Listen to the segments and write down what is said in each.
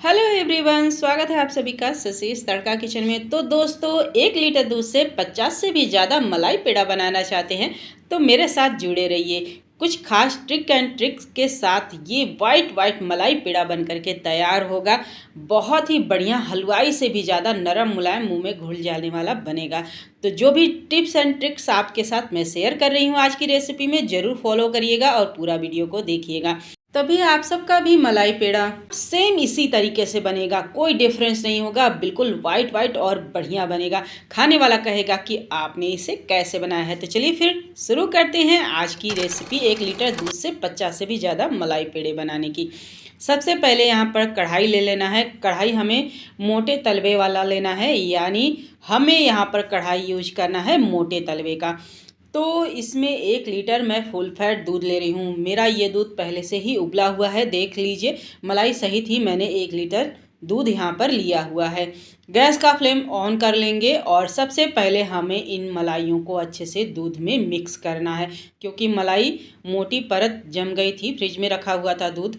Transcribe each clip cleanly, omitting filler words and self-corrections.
Hello everyone, स्वागत है आप सभी का शशिश तड़का किचन में। तो दोस्तों, 1 लीटर दूध से 50 से भी ज़्यादा मलाई पेड़ा बनाना चाहते हैं तो मेरे साथ जुड़े रहिए। कुछ खास ट्रिक एंड ट्रिक्स के साथ ये वाइट वाइट मलाई पेड़ा बन करके तैयार होगा। बहुत ही बढ़िया, हलवाई से भी ज़्यादा नरम मुलायम, मुंह में घुल जाने वाला बनेगा। तो जो भी टिप्स एंड ट्रिक्स आपके साथ मैं शेयर कर रही हूँ आज की रेसिपी में, ज़रूर फॉलो करिएगा और पूरा वीडियो को देखिएगा, तभी आप सबका भी मलाई पेड़ा सेम इसी तरीके से बनेगा। कोई डिफरेंस नहीं होगा, बिल्कुल वाइट वाइट और बढ़िया बनेगा। खाने वाला कहेगा कि आपने इसे कैसे बनाया है। तो चलिए फिर शुरू करते हैं आज की रेसिपी 1 लीटर दूध से 50 से भी ज़्यादा मलाई पेड़े बनाने की। सबसे पहले यहाँ पर कढ़ाई ले लेना है। कढ़ाई हमें मोटे तलवे वाला लेना है, यानी हमें यहाँ पर कढ़ाई यूज करना है मोटे तलवे का। तो इसमें 1 लीटर मैं फुल फैट दूध ले रही हूँ। मेरा ये दूध पहले से ही उबला हुआ है, देख लीजिए, मलाई सहित ही मैंने 1 लीटर दूध यहाँ पर लिया हुआ है। गैस का फ्लेम ऑन कर लेंगे और सबसे पहले हमें इन मलाइयों को अच्छे से दूध में मिक्स करना है, क्योंकि मलाई मोटी परत जम गई थी, फ्रिज में रखा हुआ था दूध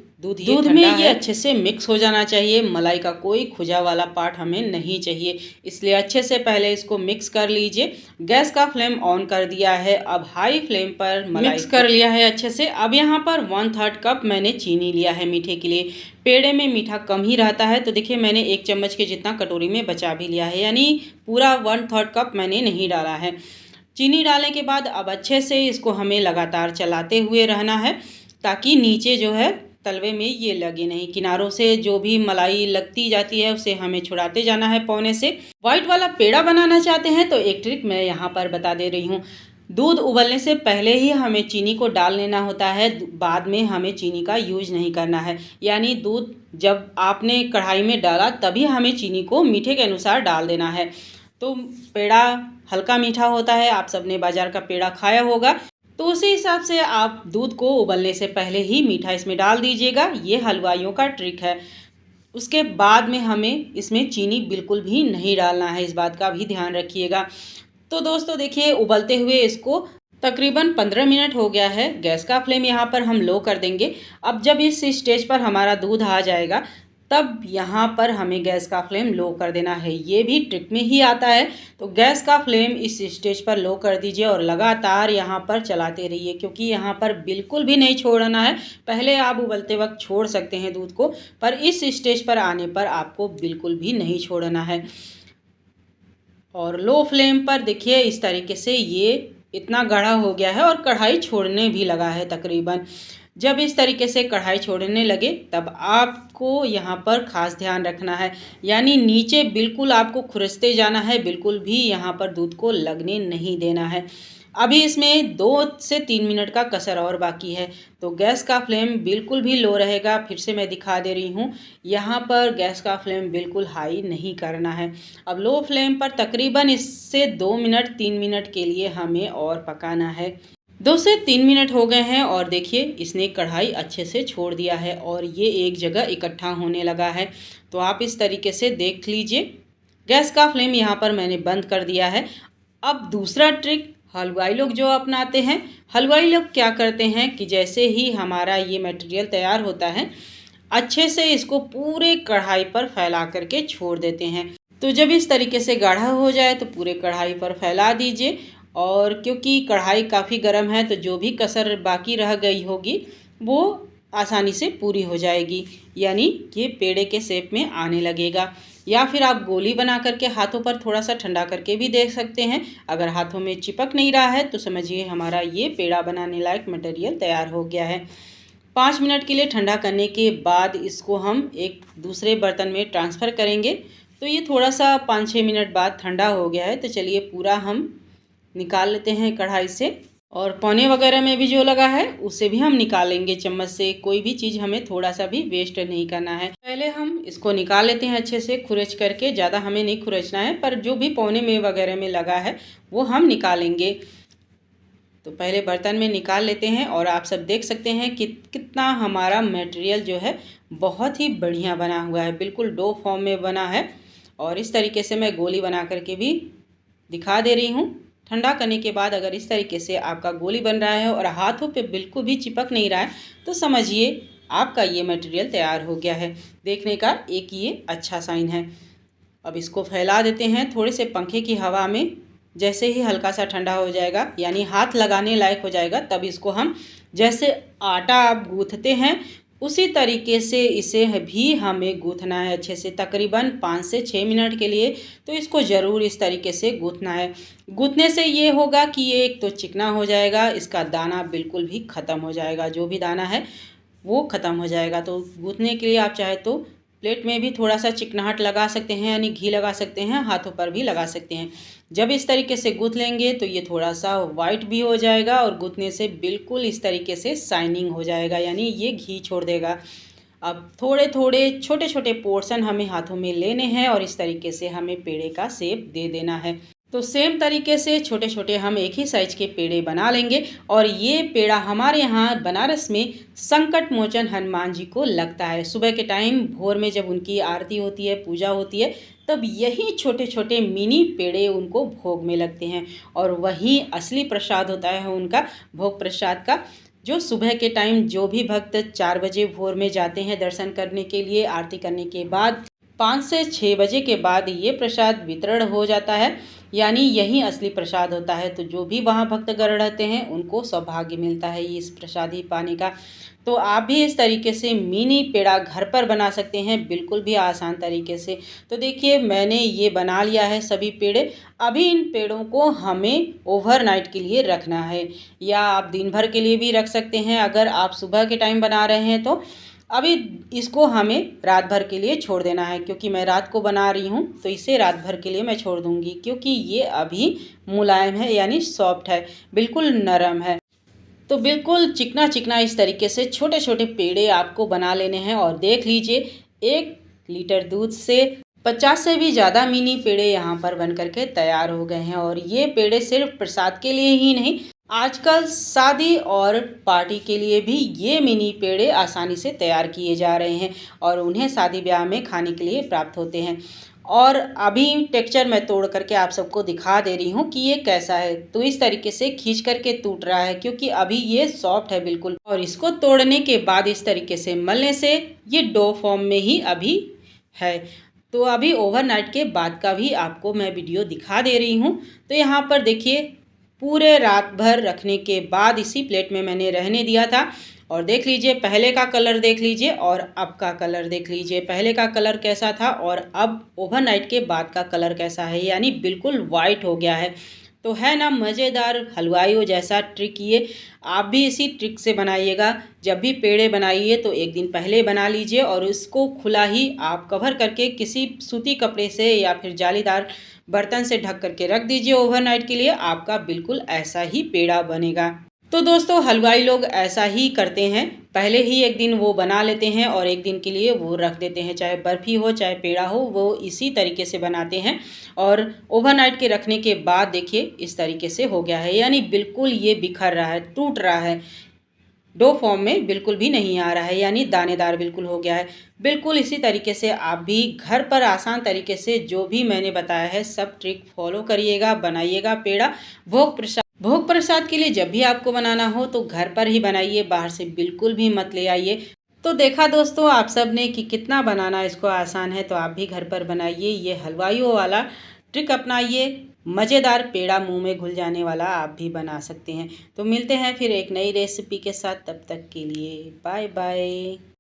में ये अच्छे से मिक्स हो जाना चाहिए। मलाई का कोई खुजा वाला पार्ट हमें नहीं चाहिए, इसलिए अच्छे से पहले इसको मिक्स कर लीजिए। गैस का फ्लेम ऑन कर दिया है, अब हाई फ्लेम पर मिक्स कर लिया है अच्छे से। अब यहाँ पर 1/3 कप मैंने चीनी लिया है मीठे के लिए। पेड़े में मीठा कम ही रहता है, तो देखिए मैंने 1 चम्मच के जितना कटोरी में बचा भी लिया है, यानी पूरा 1/3 कप मैंने नहीं डाला है। चीनी डालने के बाद अब अच्छे से इसको हमें लगातार चलाते हुए रहना है, ताकि नीचे जो है तलवे में ये लगे नहीं। किनारों से जो भी मलाई लगती जाती है उसे हमें छुड़ाते जाना है पौने से। वाइट वाला पेड़ा बनाना चाहते हैं तो एक ट्रिक मैं यहाँ पर बता दे रही हूँ। दूध उबलने से पहले ही हमें चीनी को डाल लेना होता है, बाद में हमें चीनी का यूज नहीं करना है। यानी दूध जब आपने कढ़ाई में डाला तभी हमें चीनी को मीठे के अनुसार डाल देना है। तो पेड़ा हल्का मीठा होता है, आप सबने बाजार का पेड़ा खाया होगा, तो उसी हिसाब से आप दूध को उबलने से पहले ही मीठा इसमें डाल दीजिएगा। ये हलवाइयों का ट्रिक है। उसके बाद में हमें इसमें चीनी बिल्कुल भी नहीं डालना है, इस बात का भी ध्यान रखिएगा। तो दोस्तों देखिए, उबलते हुए इसको तकरीबन 15 मिनट हो गया है। गैस का फ्लेम यहाँ पर हम लो कर देंगे। अब जब इस स्टेज पर हमारा दूध आ जाएगा, तब यहाँ पर हमें गैस का फ्लेम लो कर देना है। ये भी ट्रिक में ही आता है। तो गैस का फ्लेम इस स्टेज पर लो कर दीजिए और लगातार यहाँ पर चलाते रहिए, क्योंकि यहाँ पर बिल्कुल भी नहीं छोड़ना है। पहले आप उबलते वक्त छोड़ सकते हैं दूध को, पर इस स्टेज पर आने पर आपको बिल्कुल भी नहीं छोड़ना है। और लो फ्लेम पर देखिए, इस तरीके से ये इतना गाढ़ा हो गया है और कढ़ाई छोड़ने भी लगा है तकरीबन। जब इस तरीके से कढ़ाई छोड़ने लगे तब आपको यहाँ पर ख़ास ध्यान रखना है, यानी नीचे बिल्कुल आपको खुरसते जाना है, बिल्कुल भी यहाँ पर दूध को लगने नहीं देना है। अभी इसमें 2 से 3 मिनट का कसर और बाकी है, तो गैस का फ्लेम बिल्कुल भी लो रहेगा। फिर से मैं दिखा दे रही हूँ, यहाँ पर गैस का फ्लेम बिल्कुल हाई नहीं करना है। अब लो फ्लेम पर तकरीबन इससे 2 मिनट 3 मिनट के लिए हमें और पकाना है। 2 से 3 मिनट हो गए हैं और देखिए इसने कढ़ाई अच्छे से छोड़ दिया है और ये एक जगह इकट्ठा होने लगा है। तो आप इस तरीके से देख लीजिए। गैस का फ्लेम यहाँ पर मैंने बंद कर दिया है। अब दूसरा ट्रिक हलवाई लोग जो अपनाते हैं, हलवाई लोग क्या करते हैं कि जैसे ही हमारा ये मटेरियल तैयार होता है, अच्छे से इसको पूरे कढ़ाई पर फैला करके छोड़ देते हैं। तो जब इस तरीके से गाढ़ा हो जाए तो पूरे कढ़ाई पर फैला दीजिए। और क्योंकि कढ़ाई काफ़ी गर्म है, तो जो भी कसर बाकी रह गई होगी वो आसानी से पूरी हो जाएगी, यानी ये पेड़े के शेप में आने लगेगा। या फिर आप गोली बना करके हाथों पर थोड़ा सा ठंडा करके भी देख सकते हैं। अगर हाथों में चिपक नहीं रहा है तो समझिए हमारा ये पेड़ा बनाने लायक मटेरियल तैयार हो गया है। 5 मिनट के लिए ठंडा करने के बाद इसको हम एक दूसरे बर्तन में ट्रांसफ़र करेंगे। तो ये थोड़ा सा 5-6 मिनट बाद ठंडा हो गया है, तो चलिए पूरा हम निकाल लेते हैं कढ़ाई से। और पौने वगैरह में भी जो लगा है उसे भी हम निकालेंगे चम्मच से। कोई भी चीज़ हमें थोड़ा सा भी वेस्ट नहीं करना है। पहले हम इसको निकाल लेते हैं अच्छे से खुरच करके। ज़्यादा हमें नहीं खुरचना है, पर जो भी पौने में वगैरह में लगा है वो हम निकालेंगे। तो पहले बर्तन में निकाल लेते हैं और आप सब देख सकते हैं कि कितना हमारा मटेरियल जो है बहुत ही बढ़िया बना हुआ है, बिल्कुल डो फॉर्म में बना है। और इस तरीके से मैं गोली बना करके भी दिखा दे रही हूँ। ठंडा करने के बाद अगर इस तरीके से आपका गोली बन रहा है और हाथों पे बिल्कुल भी चिपक नहीं रहा है, तो समझिए आपका ये मटेरियल तैयार हो गया है। देखने का एक ये अच्छा साइन है। अब इसको फैला देते हैं थोड़े से पंखे की हवा में। जैसे ही हल्का सा ठंडा हो जाएगा यानी हाथ लगाने लायक हो जाएगा, तब इसको हम जैसे आटा आप गूँथते हैं उसी तरीके से इसे भी हमें गूँथना है अच्छे से, तकरीबन 5 से 6 मिनट के लिए। तो इसको ज़रूर इस तरीके से गूँथना है। गूँथने से ये होगा कि ये एक तो चिकना हो जाएगा, इसका दाना बिल्कुल भी ख़त्म हो जाएगा, जो भी दाना है वो ख़त्म हो जाएगा। तो गूँथने के लिए आप चाहे तो प्लेट में भी थोड़ा सा चिकनाहट लगा सकते हैं, यानी घी लगा सकते हैं, हाथों पर भी लगा सकते हैं। जब इस तरीके से गूँथ लेंगे तो ये थोड़ा सा वाइट भी हो जाएगा और गूँथने से बिल्कुल इस तरीके से शाइनिंग हो जाएगा, यानी ये घी छोड़ देगा। अब थोड़े थोड़े छोटे छोटे पोर्शन हमें हाथों में लेने हैं और इस तरीके से हमें पेड़े का शेप दे देना है। तो सेम तरीके से छोटे छोटे हम एक ही साइज के पेड़े बना लेंगे। और ये पेड़ा हमारे यहाँ बनारस में संकट मोचन हनुमान जी को लगता है। सुबह के टाइम भोर में जब उनकी आरती होती है, पूजा होती है, तब यही छोटे छोटे मिनी पेड़े उनको भोग में लगते हैं। और वही असली प्रसाद होता है उनका, भोग प्रसाद का, जो सुबह के टाइम जो भी भक्त 4 बजे भोर में जाते हैं दर्शन करने के लिए, आरती करने के बाद 5 से 6 बजे के बाद ये प्रसाद वितरण हो जाता है, यानी यही असली प्रसाद होता है। तो जो भी वहाँ भक्तगण रहते हैं उनको सौभाग्य मिलता है इस प्रसाद ही पाने का। तो आप भी इस तरीके से मिनी पेड़ा घर पर बना सकते हैं, बिल्कुल भी आसान तरीके से। तो देखिए मैंने ये बना लिया है सभी पेड़े। अभी इन पेड़ों को हमें ओवरनाइट के लिए रखना है, या आप दिन भर के लिए भी रख सकते हैं अगर आप सुबह के टाइम बना रहे हैं तो। अभी इसको हमें रात भर के लिए छोड़ देना है, क्योंकि मैं रात को बना रही हूँ तो इसे रात भर के लिए मैं छोड़ दूँगी, क्योंकि ये अभी मुलायम है यानी सॉफ्ट है, बिल्कुल नरम है। तो बिल्कुल चिकना चिकना इस तरीके से छोटे छोटे पेड़े आपको बना लेने हैं। और देख लीजिए 1 लीटर दूध से 50 से भी ज़्यादा मिनी पेड़े यहाँ पर बन करके तैयार हो गए हैं। और ये पेड़े सिर्फ प्रसाद के लिए ही नहीं, आजकल शादी और पार्टी के लिए भी ये मिनी पेड़े आसानी से तैयार किए जा रहे हैं और उन्हें शादी ब्याह में खाने के लिए प्राप्त होते हैं। और अभी टेक्सचर मैं तोड़ करके आप सबको दिखा दे रही हूँ कि ये कैसा है। तो इस तरीके से खींच करके टूट रहा है, क्योंकि अभी ये सॉफ्ट है बिल्कुल। और इसको तोड़ने के बाद इस तरीके से मलने से ये डो फॉर्म में ही अभी है। तो अभी ओवरनाइट के बाद का भी आपको मैं वीडियो दिखा दे रही हूँ। तो यहाँ पर देखिए पूरे रात भर रखने के बाद इसी प्लेट में मैंने रहने दिया था। और देख लीजिए पहले का कलर देख लीजिए और अब का कलर देख लीजिए, पहले का कलर कैसा था और अब ओवरनाइट के बाद का कलर कैसा है, यानी बिल्कुल वाइट हो गया है। तो है ना मज़ेदार हलवाइयों जैसा ट्रिक ये। आप भी इसी ट्रिक से बनाइएगा। जब भी पेड़े बनाइए तो एक दिन पहले बना लीजिए और इसको खुला ही आप कवर करके किसी सूती कपड़े से या फिर जालीदार बर्तन से ढक करके रख दीजिए ओवरनाइट के लिए। आपका बिल्कुल ऐसा ही पेड़ा बनेगा। तो दोस्तों हलवाई लोग ऐसा ही करते हैं, पहले ही एक दिन वो बना लेते हैं और एक दिन के लिए वो रख देते हैं, चाहे बर्फ़ी हो चाहे पेड़ा हो, वो इसी तरीके से बनाते हैं। और ओवरनाइट के रखने के बाद देखिए इस तरीके से हो गया है, यानी बिल्कुल ये बिखर रहा है, टूट रहा है, डो फॉर्म में बिल्कुल भी नहीं आ रहा है, यानी दानेदार बिल्कुल हो गया है। बिल्कुल इसी तरीके से आप भी घर पर आसान तरीके से जो भी मैंने बताया है सब ट्रिक फॉलो करिएगा, बनाइएगा पेड़ा। भोग प्रसाद के लिए जब भी आपको बनाना हो तो घर पर ही बनाइए, बाहर से बिल्कुल भी मत ले आइए। तो देखा दोस्तों आप सब ने कि कितना बनाना इसको आसान है, तो आप भी घर पर बनाइए, ये हलवाइयों वाला ट्रिक अपनाइए। मज़ेदार पेड़ा मुंह में घुल जाने वाला आप भी बना सकते हैं। तो मिलते हैं फिर एक नई रेसिपी के साथ, तब तक के लिए बाय बाय।